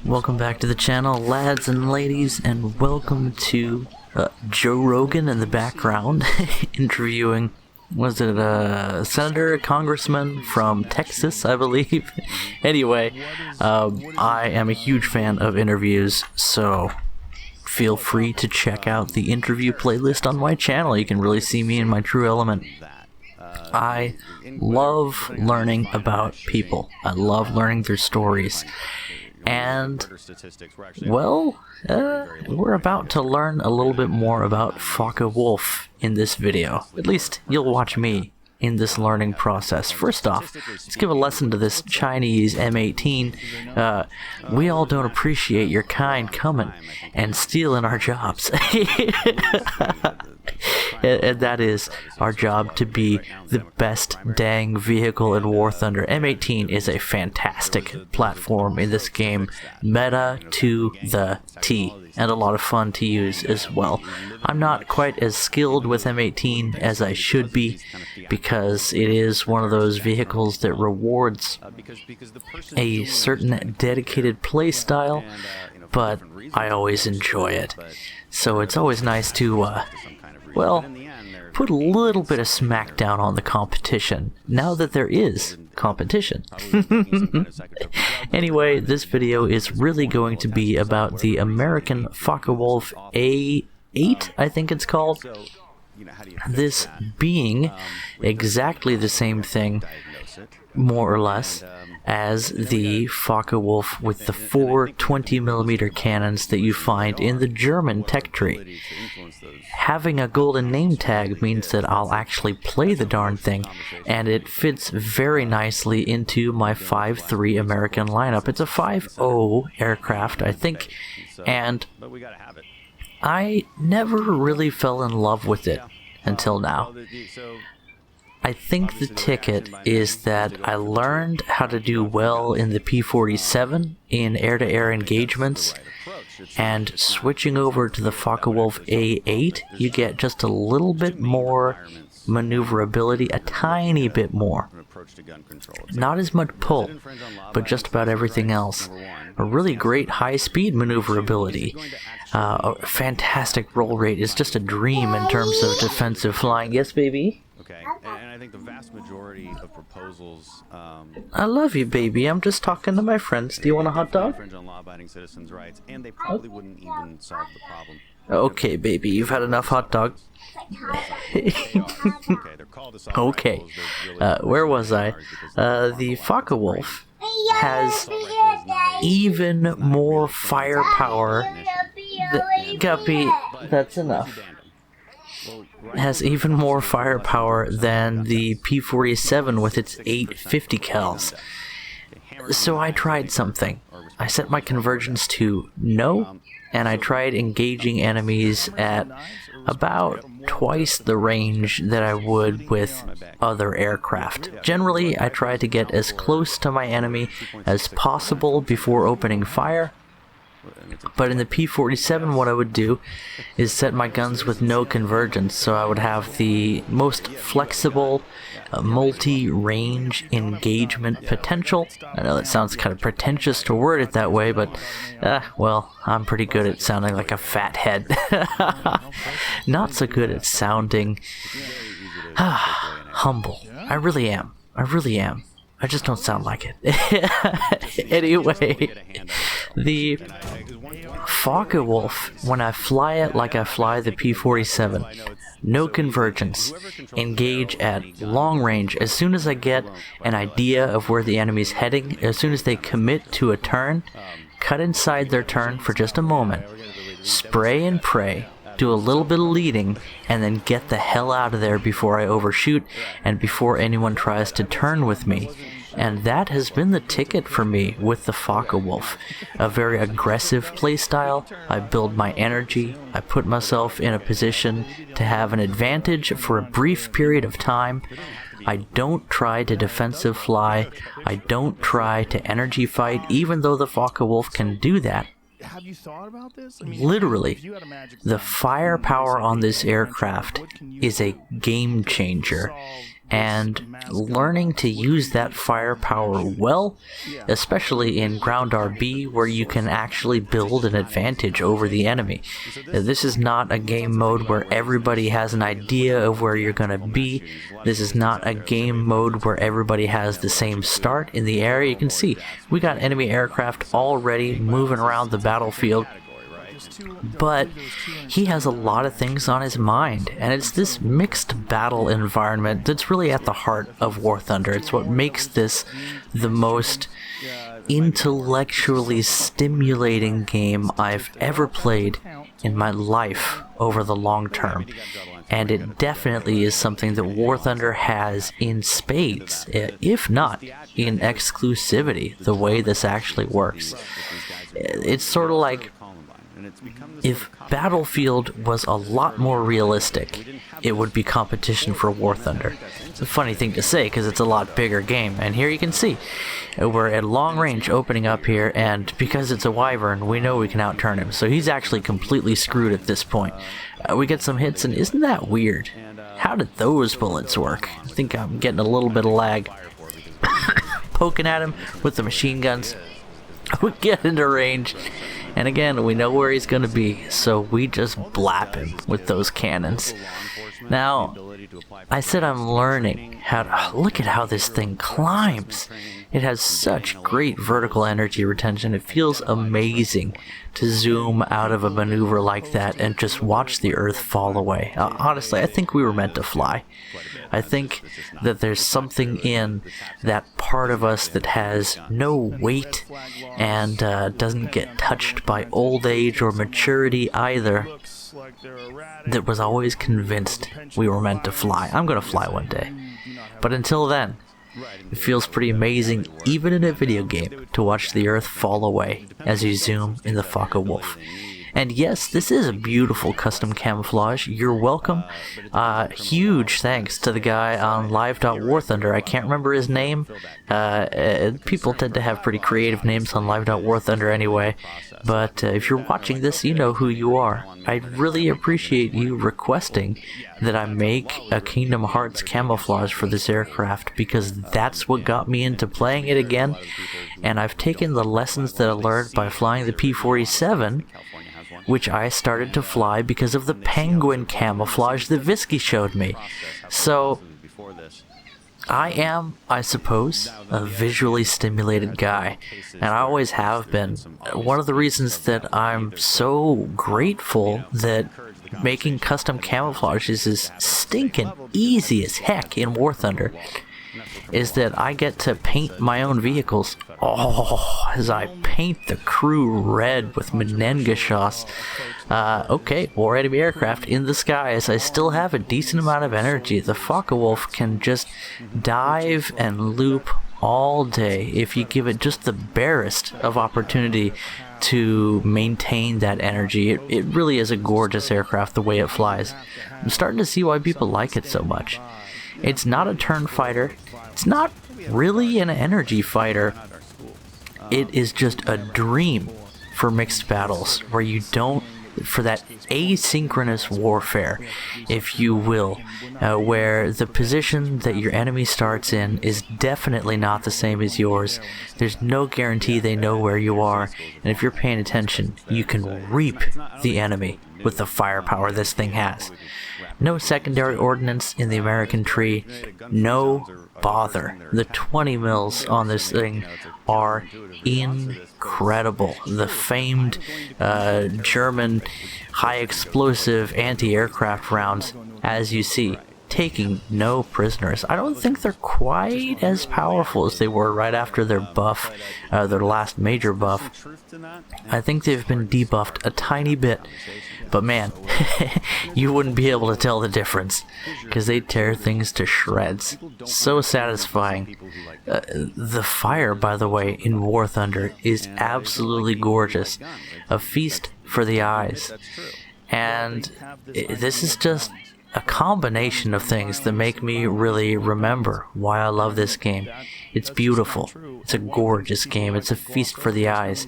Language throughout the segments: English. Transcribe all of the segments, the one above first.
Welcome back to the channel, lads and ladies, and welcome to Joe Rogan in the background interviewing, was it a senator, a congressman from Texas, I believe? Anyway, I am a huge fan of interviews, so feel free to check out the interview playlist on my channel. You can really see me in my true element. I love learning about people. I love learning their stories. And, well, we're about to learn a little bit more about Fokkeh Wolf in this video. At least, you'll watch me in this learning process. First off, let's give a lesson to this Chinese M18. We all don't appreciate your kind coming and stealing our jobs. And that is our job, to be the best dang vehicle in War Thunder. M18 is a fantastic platform in this game, meta to the T, and a lot of fun to use as well. I'm not quite as skilled with M18 as I should be, because it is one of those vehicles that rewards a certain dedicated playstyle, but I always enjoy it. So it's always nice to well, put a little bit of smackdown on the competition, now that there is competition. Anyway, this video is really going to be about the American Fokkeh Wolf A8, I think it's called. This being exactly the same thing, more or less, as the Fokkeh Wolf with the 4 20mm cannons that you find in the German tech tree. Having a golden name tag means that I'll actually play the darn thing, and it fits very nicely into my 5.3 American lineup. It's a 5.0 aircraft, I think, and I never really fell in love with it until now. I think the ticket is that I learned how to do well in the P-47 in air-to-air engagements, and switching over to the Fokkeh Wolf A8, you get just a little bit more maneuverability, a tiny bit more. Not as much pull, but just about everything else. A really great high-speed maneuverability. A fantastic roll rate is just a dream in terms of defensive flying. Yes, baby? Okay, and I think the vast majority of proposals... I love you, baby. I'm just talking to my friends. Do you want a hot dog? ...infringe on law-abiding citizens' rights, and they probably wouldn't even solve the problem. Okay, baby. You've had enough hot dog. Okay. Where was I? The Fokkeh Wolf has even more firepower... Guppy, that's enough. Has even more firepower than the P-47 with its 850 cals. So I tried something. I set my convergence to no, and I tried engaging enemies at about twice the range that I would with other aircraft. Generally, I try to get as close to my enemy as possible before opening fire. But in the P-47, what I would do is set my guns with no convergence, so I would have the most flexible, multi-range engagement potential. I know that sounds kind of pretentious to word it that way, but, well, I'm pretty good at sounding like a fat head. Not so good at sounding humble. I really am. I really am. I just don't sound like it. Anyway, the Fokkeh Wolf, when I fly it like I fly the P-47, no convergence, engage at long range. As soon as I get an idea of where the enemy's heading, as soon as they commit to a turn, cut inside their turn for just a moment, spray and pray, do a little bit of leading, and then get the hell out of there before I overshoot and before anyone tries to turn with me. And that has been the ticket for me with the Fokkeh Wolf. A very aggressive playstyle. I build my energy. I put myself in a position to have an advantage for a brief period of time. I don't try to defensive fly. I don't try to energy fight, even though the Fokkeh Wolf can do that. Have you thought about this? I mean, literally, the firepower on this aircraft is a game changer. and learning to use that firepower well, especially in ground RB where you can actually build an advantage over the enemy. This is not a game mode where everybody has an idea of where you're going to be. This is not a game mode where everybody has the same start in the area. You can see we got enemy aircraft already moving around the battlefield. But he has a lot of things on his mind, and it's this mixed battle environment that's really at the heart of War Thunder. It's what makes this the most intellectually stimulating game I've ever played in my life over the long term. And it definitely is something that War Thunder has in spades, if not in exclusivity, the way this actually works. It's sort of like if Battlefield was a lot more realistic, it would be competition for War Thunder. It's a funny thing to say because it's a lot bigger game, and here you can see we're at long range opening up here, and because it's a Wyvern, we know we can outturn him, so he's actually completely screwed at this point. We get some hits, and isn't that weird? How did those bullets work? I think I'm getting a little bit of lag. Poking at him with the machine guns. We get into range, and again, we know where he's going to be, so we just blap him with those cannons. Now, I said I'm learning how to... Look at how this thing climbs. It has such great vertical energy retention. It feels amazing to zoom out of a maneuver like that and just watch the Earth fall away. Honestly, I think we were meant to fly. I think that there's something in that part of us that has no weight and doesn't get touched by old age or maturity either, that was always convinced we were meant to fly. I'm going to fly one day. But until then, it feels pretty amazing, even in a video game, to watch the Earth fall away as you zoom in the Fokkeh Wolf. And yes, this is a beautiful custom camouflage. You're welcome. Huge thanks to the guy on live.warthunder. I can't remember his name. People tend to have pretty creative names on live.warthunder anyway. But if you're watching this, you know who you are. I'd really appreciate you requesting that I make a Kingdom Hearts camouflage for this aircraft, because that's what got me into playing it again. And I've taken the lessons that I learned by flying the P-47, which I started to fly because of the penguin camouflage that Visky showed me. So, I am, I suppose, a visually stimulated guy, and I always have been. One of the reasons that I'm so grateful that making custom camouflages is stinking easy as heck in War Thunder is that I get to paint my own vehicles. Oh, as I paint the crew red with Menengeshaws. Okay, war enemy aircraft in the skies. I still have a decent amount of energy. The Fokkeh Wolf can just dive and loop all day if you give it just the barest of opportunity to maintain that energy. It really is a gorgeous aircraft the way it flies. I'm starting to see why people like it so much. It's not a turn fighter. It's not really an energy fighter. It is just a dream for mixed battles where you don't, for that asynchronous warfare, if you will, where the position that your enemy starts in is definitely not the same as yours. There's no guarantee they know where you are, and if you're paying attention, you can reap the enemy with the firepower this thing has. No secondary ordnance in the American tree, no bother. The 20 mils on this thing are incredible. The famed German high explosive anti-aircraft rounds, as you see, taking no prisoners. I don't think they're quite as powerful as they were right after their buff, their last major buff. I think they've been debuffed a tiny bit, but man, you wouldn't be able to tell the difference, because they tear things to shreds. So satisfying. The fire, by the way, in War Thunder is absolutely gorgeous. A feast for the eyes. And this is just a combination of things that make me really remember why I love this game. It's beautiful. It's a gorgeous game. It's a feast for the eyes.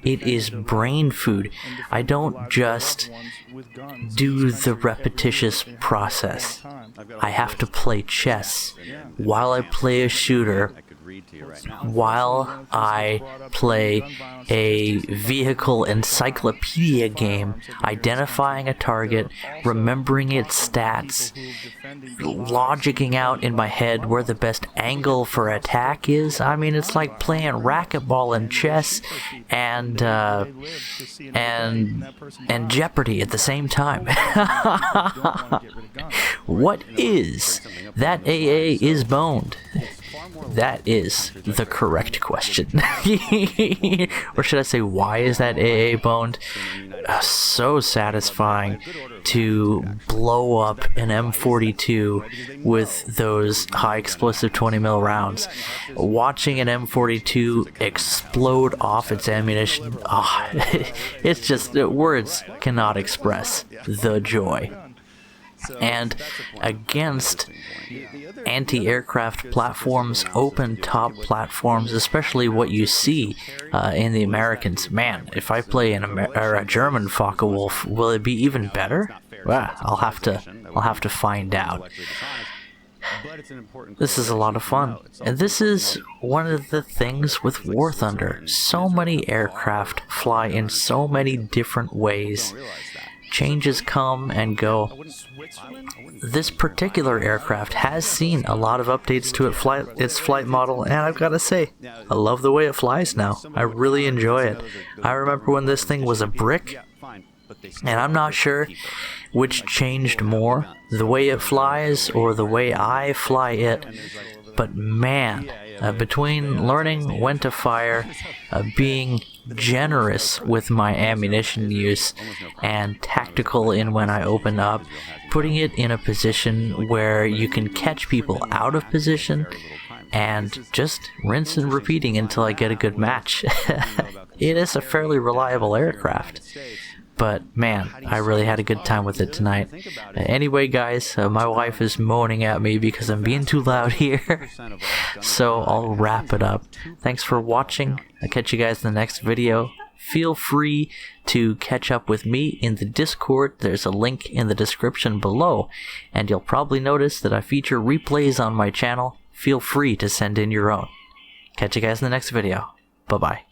It is brain food. I don't just do the repetitious process. I have to play chess while I play a shooter, while I play a vehicle encyclopedia game, identifying a target, remembering its stats, logicking out in my head where the best angle for attack is. I mean, it's like playing racquetball and chess and Jeopardy at the same time. What is that? AA is boned. That is the correct question. Or should I say, why is that AA boned? So satisfying to blow up an M42 with those high explosive 20mm rounds. Watching an M42 explode off its ammunition, it's just, words cannot express the joy. And against anti-aircraft platforms, open-top platforms, especially what you see in the Americans, man, if I play a German Fokkeh-Wulf, will it be even better? Well, I'll have to find out. This is a lot of fun, and this is one of the things with War Thunder. So many aircraft fly in so many different ways. Changes come and go. This particular aircraft has seen a lot of updates to its flight model, and I've got to say, I love the way it flies now. I really enjoy it. I remember when this thing was a brick, and I'm not sure which changed more, the way it flies or the way I fly it, but man, between learning when to fire, being generous with my ammunition use, and tactical in when I open up, putting it in a position where you can catch people out of position, and just rinse and repeating until I get a good match. It is a fairly reliable aircraft. But man, I really had a good time with it tonight. Anyway, guys, my wife is moaning at me because I'm being too loud here. So I'll wrap it up. Thanks for watching. I'll catch you guys in the next video. Feel free to catch up with me in the Discord. There's a link in the description below. And you'll probably notice that I feature replays on my channel. Feel free to send in your own. Catch you guys in the next video. Bye-bye.